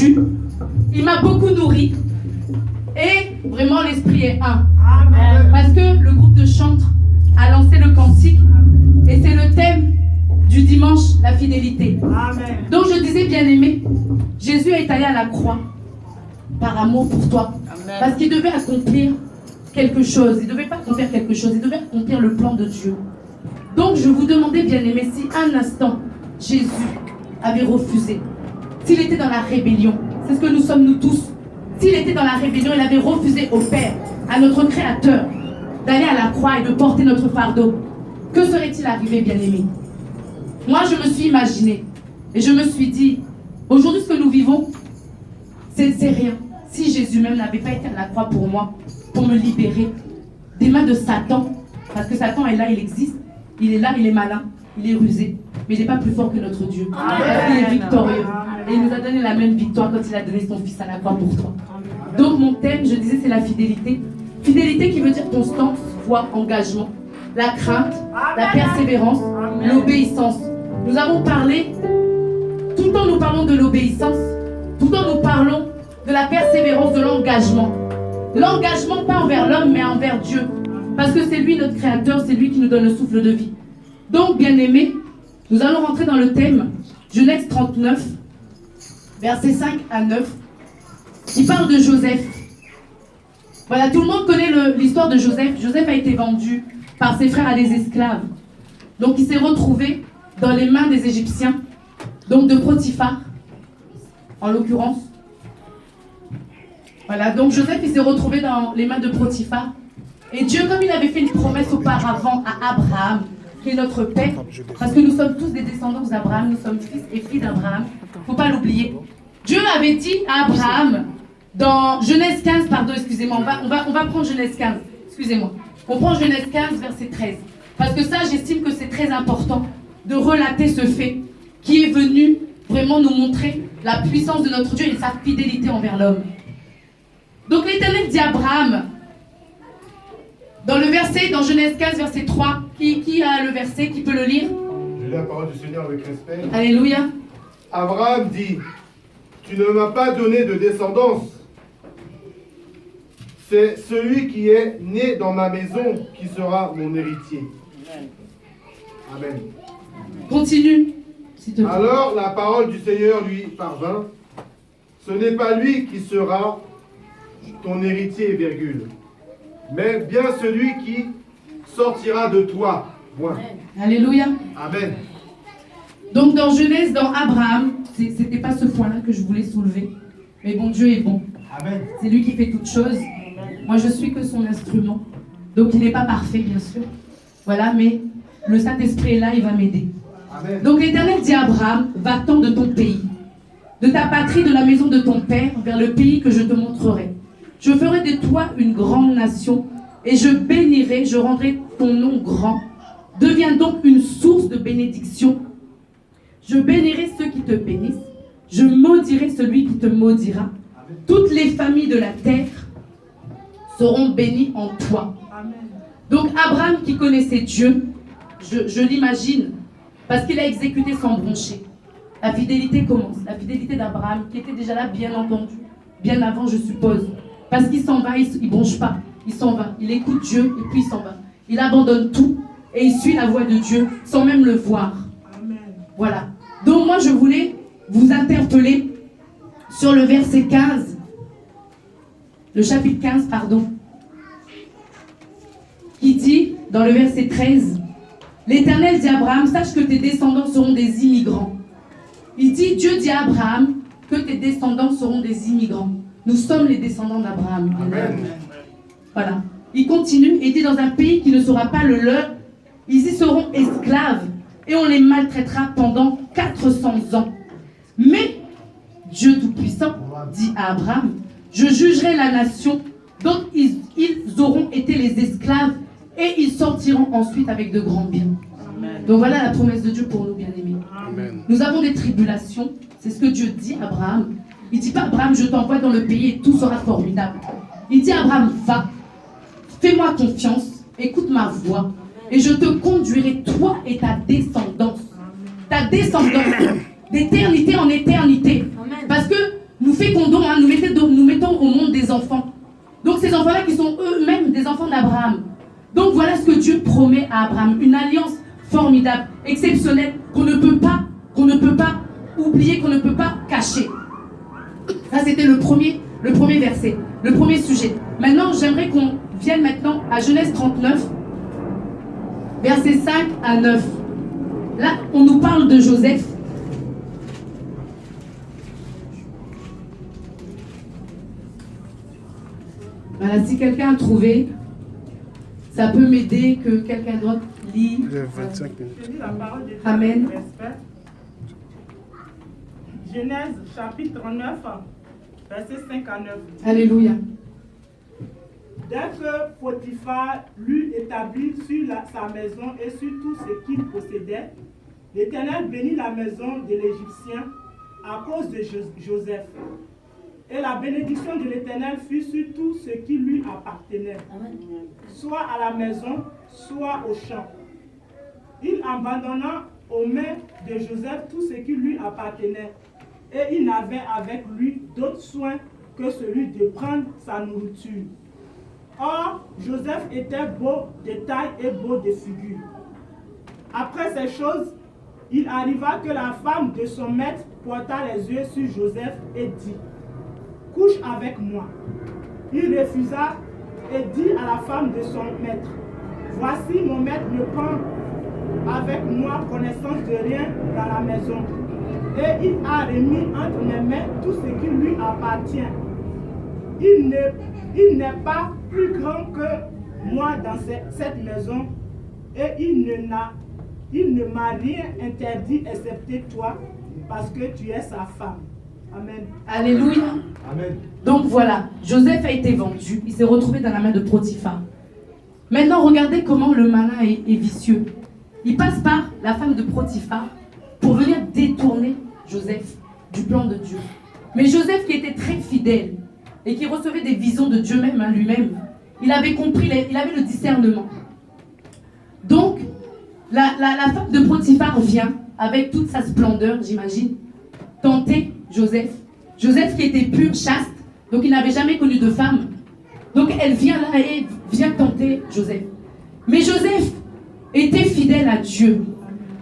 reçu, il m'a beaucoup nourri. Et vraiment, l'esprit est un. Amen. Parce que le groupe de chantres a lancé le cantique. Et c'est le thème du dimanche, la fidélité. Amen. Donc je disais, bien-aimé, Jésus est allé à la croix par amour pour toi. Amen. Parce qu'il devait accomplir quelque chose. Il ne devait pas accomplir quelque chose, il devait accomplir le plan de Dieu. Donc je vous demandais, bien-aimé, si un instant Jésus avait refusé, s'il était dans la rébellion, c'est ce que nous sommes nous tous. S'il était dans la rébellion, il avait refusé au Père, à notre Créateur, d'aller à la croix et de porter notre fardeau. Que serait-il arrivé, bien-aimé? Moi, je me suis imaginé et je me suis dit, aujourd'hui, ce que nous vivons, c'est rien. Si Jésus même n'avait pas été à la croix pour moi, pour me libérer des mains de Satan, parce que Satan est là, il existe, il est là, il est malin, il est rusé, mais il n'est pas plus fort que notre Dieu. Parce qu'il est victorieux. Et il nous a donné la même victoire quand il a donné son fils à la croix pour toi. Donc mon thème, je disais, c'est la fidélité. Fidélité qui veut dire constance, foi, engagement, la crainte, la persévérance, l'obéissance. Nous avons parlé, tout le temps nous parlons de l'obéissance, tout le temps nous parlons de la persévérance, de l'engagement. L'engagement pas envers l'homme, mais envers Dieu. Parce que c'est lui notre créateur, c'est lui qui nous donne le souffle de vie. Donc, bien-aimés, nous allons rentrer dans le thème Genèse 39, versets 5 à 9, qui parle de Joseph. Voilà, tout le monde connaît l'histoire de Joseph. Joseph a été vendu par ses frères à des esclaves. Donc, il s'est retrouvé dans les mains des Égyptiens, donc de Potiphar, en l'occurrence. Voilà, donc Joseph, il s'est retrouvé dans les mains de Potiphar. Et Dieu, comme il avait fait une promesse auparavant à Abraham, qui est notre père, parce que nous sommes tous des descendants d'Abraham, nous sommes fils et filles d'Abraham, il ne faut pas l'oublier. Dieu avait dit à Abraham, dans Genèse 15, pardon, excusez-moi, on va prendre Genèse 15, excusez-moi. On prend Genèse 15, verset 13. Parce que ça, j'estime que c'est très important de relater ce fait qui est venu vraiment nous montrer la puissance de notre Dieu et sa fidélité envers l'homme. Donc l'Éternel dit à Abraham, dans le verset, dans Genèse 15, verset 3, qui a le verset, qui peut le lire? Je lis la parole du Seigneur avec respect. Alléluia. Abraham dit, tu ne m'as pas donné de descendance. C'est celui qui est né dans ma maison qui sera mon héritier. Amen. Continue, s'il te plaît. Alors la parole du Seigneur lui parvint. Ce n'est pas lui qui sera ton héritier, virgule, mais bien celui qui sortira de toi. Point. Alléluia. Amen. Donc dans Genèse, dans Abraham, c'était pas ce point-là que je voulais soulever. Mais bon, Dieu est bon. Amen. C'est lui qui fait toutes choses. Moi, je suis que son instrument. Donc il n'est pas parfait, bien sûr. Voilà, mais le Saint-Esprit est là, il va m'aider. Amen. Donc l'Éternel dit à Abraham, va-t'en de ton pays, de ta patrie, de la maison de ton père, vers le pays que je te montrerai. Je ferai de toi une grande nation, et je bénirai, je rendrai ton nom grand. Deviens donc une source de bénédiction. Je bénirai ceux qui te bénissent, je maudirai celui qui te maudira. Toutes les familles de la terre seront bénies en toi. Amen. Donc Abraham qui connaissait Dieu, je l'imagine, parce qu'il a exécuté sans broncher. La fidélité commence, la fidélité d'Abraham, qui était déjà là, bien entendu, bien avant, je suppose. Parce qu'il s'en va, il ne bronche pas, il s'en va, il écoute Dieu et puis il s'en va. Il abandonne tout et il suit la voie de Dieu sans même le voir. Amen. Voilà. Donc moi, je voulais vous interpeller sur le verset 15, le chapitre 15, pardon, qui dit, dans le verset 13, l'Éternel dit à Abraham, sache que tes descendants seront des immigrants. Il dit, Dieu dit à Abraham que tes descendants seront des immigrants. Nous sommes les descendants d'Abraham. Amen. Voilà. Il continue et dit, dans un pays qui ne sera pas le leur, ils y seront esclaves et on les maltraitera pendant 400 ans. Mais Dieu Tout-Puissant dit à Abraham, je jugerai la nation dont ils auront été les esclaves et ils sortiront ensuite avec de grands biens. Amen. Donc voilà la promesse de Dieu pour nous, bien-aimés. Amen. Nous avons des tribulations, c'est ce que Dieu dit à Abraham. Il ne dit pas, Abraham, je t'envoie dans le pays et tout sera formidable. Il dit à Abraham, va, fais-moi confiance, écoute ma voix, et je te conduirai, toi et ta descendance. Ta descendance, d'éternité en éternité. Parce que nous au monde des enfants. Donc ces enfants-là qui sont eux-mêmes des enfants d'Abraham. Donc voilà ce que Dieu promet à Abraham. Une alliance formidable, exceptionnelle, qu'on ne peut pas oublier, qu'on ne peut pas cacher. Ça, c'était le premier verset, le premier sujet. Maintenant, j'aimerais qu'on vienne maintenant à Genèse 39, versets 5 à 9. Là, on nous parle de Joseph. Voilà, si quelqu'un a trouvé, ça peut m'aider que quelqu'un d'autre lit. Il y a 25 minutes. Je lis la parole de Dieu. Amen. Genèse chapitre 39, versets 5 à 9. Alléluia. Dès que Potiphar l'eut établi sur sa maison et sur tout ce qu'il possédait, l'Éternel bénit la maison de l'Égyptien à cause de Joseph. Et la bénédiction de l'Éternel fut sur tout ce qui lui appartenait, soit à la maison, soit au champ. Il abandonna aux mains de Joseph tout ce qui lui appartenait, et il n'avait avec lui d'autre soin que celui de prendre sa nourriture. Or, Joseph était beau de taille et beau de figure. Après ces choses, il arriva que la femme de son maître porta les yeux sur Joseph et dit: « Couche avec moi. » Il refusa et dit à la femme de son maître: « Voici mon maître ne prend avec moi connaissance de rien dans la maison, et il a remis entre mes mains tout ce qui lui appartient. Il n'est pas plus grand que moi dans cette maison, et il ne m'a rien interdit excepté toi, parce que tu es sa femme. » Amen. Alléluia. Amen. Donc voilà, Joseph a été vendu, il s'est retrouvé dans la main de Potiphar. Maintenant, regardez comment le malin est vicieux. Il passe par la femme de Potiphar pour venir détourner Joseph du plan de Dieu. Mais Joseph, qui était très fidèle et qui recevait des visions de Dieu même, lui-même, il avait compris, il avait le discernement. Donc, la femme de Potiphar vient avec toute sa splendeur, j'imagine, tenter Joseph. Joseph qui était pur, chaste, donc il n'avait jamais connu de femme. Donc elle vient là et vient tenter Joseph. Mais Joseph était fidèle à Dieu.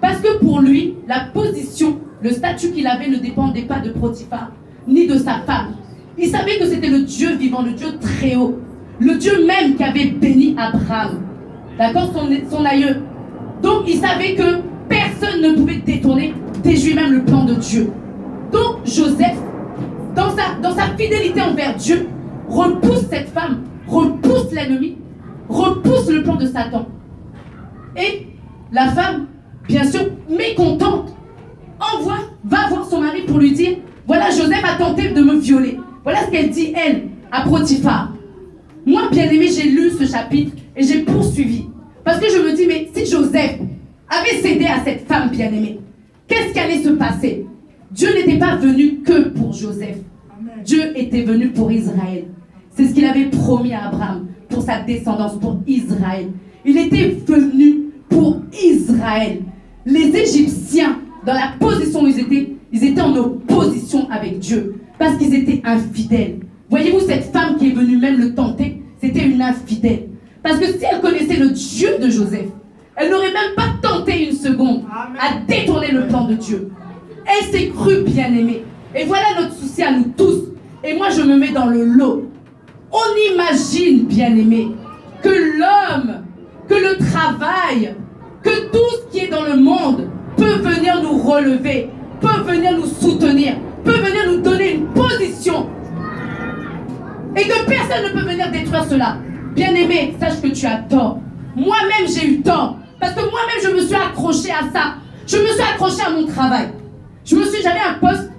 Parce que pour lui, la position, le statut qu'il avait ne dépendait pas de Potiphar, ni de sa femme. Il savait que c'était le Dieu vivant, le Dieu très haut. Le Dieu même qui avait béni Abraham. D'accord, son aïeux. Donc il savait que personne ne pouvait détourner, déjouer même le plan de Dieu. Donc Joseph, dans sa fidélité envers Dieu, repousse cette femme, repousse l'ennemi, repousse le plan de Satan. Et la femme, bien sûr, mécontente, va voir son mari pour lui dire: voilà, Joseph a tenté de me violer. Voilà ce qu'elle dit, elle, à Potiphar. Moi, bien aimé, j'ai lu ce chapitre et j'ai poursuivi. Parce que je me dis, mais si Joseph avait cédé à cette femme bien aimée, qu'est-ce qui allait se passer? Dieu n'était pas venu que pour Joseph. Amen. Dieu était venu pour Israël. C'est ce qu'il avait promis à Abraham, pour sa descendance, pour Israël. Il était venu pour Israël. Les Égyptiens, dans la position où ils étaient en opposition avec Dieu, parce qu'ils étaient infidèles. Voyez-vous, cette femme qui est venue même le tenter, c'était une infidèle. Parce que si elle connaissait le Dieu de Joseph, elle n'aurait même pas tenté une seconde à détourner le plan de Dieu. Elle s'est crue bien-aimée. Et voilà notre souci à nous tous. Et moi, je me mets dans le lot. On imagine, bien-aimé, que l'homme, que le travail, que tout ce qui est dans le monde peut venir nous relever, peut venir nous soutenir, peut venir nous donner une position. Et que personne ne peut venir détruire cela. Bien-aimé, sache que tu as tort. Moi-même, j'ai eu tort. Parce que moi-même, je me suis accrochée à ça. Je me suis accrochée à mon travail. J'avais un poste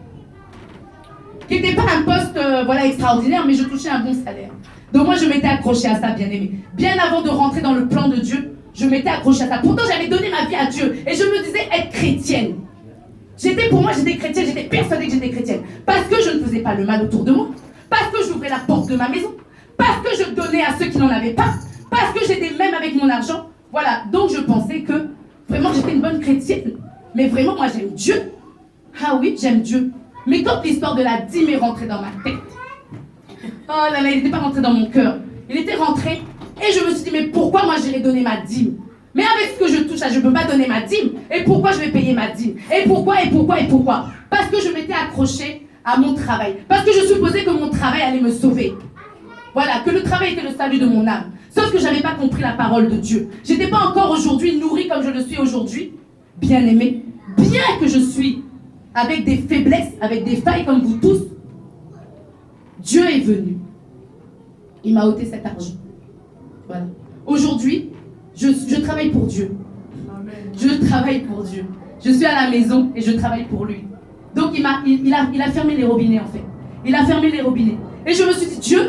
qui n'était pas un poste extraordinaire, mais je touchais un bon salaire. Donc moi, je m'étais accrochée à ça, bien-aimé. Bien avant de rentrer dans le plan de Dieu, je m'étais accrochée à ça. Pourtant, j'avais donné ma vie à Dieu. Et je me disais être chrétienne. Pour moi, j'étais chrétienne, j'étais persuadée que j'étais chrétienne. Parce que je ne faisais pas le mal autour de moi. Parce que j'ouvrais la porte de ma maison. Parce que je donnais à ceux qui n'en avaient pas. Parce que j'étais même avec mon argent. Voilà, donc je pensais que vraiment j'étais une bonne chrétienne. Mais vraiment, moi j'aime Dieu. Ah oui, j'aime Dieu. Mais quand l'histoire de la dîme est rentrée dans ma tête, Oh là là, il n'était pas rentré dans mon cœur. Il était rentré et je me suis dit, mais pourquoi moi j'irais donner ma dîme? Mais avec ce que je touche là, je ne peux pas donner ma dîme. Et pourquoi je vais payer ma dîme? Et pourquoi? Parce que je m'étais accrochée à mon travail. Parce que je supposais que mon travail allait me sauver. Voilà, que le travail était le salut de mon âme. Sauf que je n'avais pas compris la parole de Dieu. Je n'étais pas encore aujourd'hui nourrie comme je le suis aujourd'hui. Bien aimée. Bien que je suis avec des faiblesses, avec des failles comme vous tous, Dieu est venu. Il m'a ôté cet argent. Voilà. Aujourd'hui, je travaille pour Dieu. Amen. Je travaille pour Dieu. Je suis à la maison et je travaille pour lui. Donc il a fermé les robinets en fait. Il a fermé les robinets. Et je me suis dit, Dieu,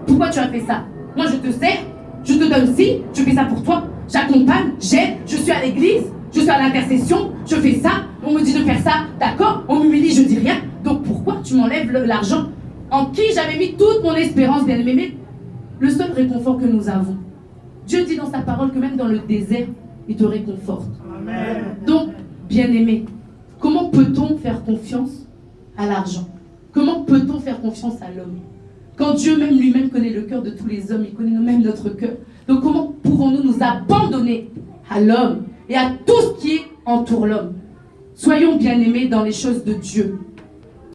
pourquoi tu as fait ça? Moi je te sers, je te donne ci, je fais ça pour toi. J'accompagne, j'aide, je suis à l'église, je suis à l'intercession, je fais ça, on me dit de faire ça, d'accord, on m'humilie, je dis rien. Donc pourquoi tu m'enlèves l'argent en qui j'avais mis toute mon espérance, bien aimé? Le seul réconfort que nous avons. Dieu dit dans sa parole que même dans le désert, il te réconforte. Amen. Donc, bien aimé, comment peut-on faire confiance à l'argent? Comment peut-on faire confiance à l'homme? Quand Dieu même lui-même connaît le cœur de tous les hommes, il connaît nous-mêmes notre cœur. Donc comment pouvons-nous nous abandonner à l'homme et à tout ce qui entoure l'homme? Soyons bien aimés dans les choses de Dieu.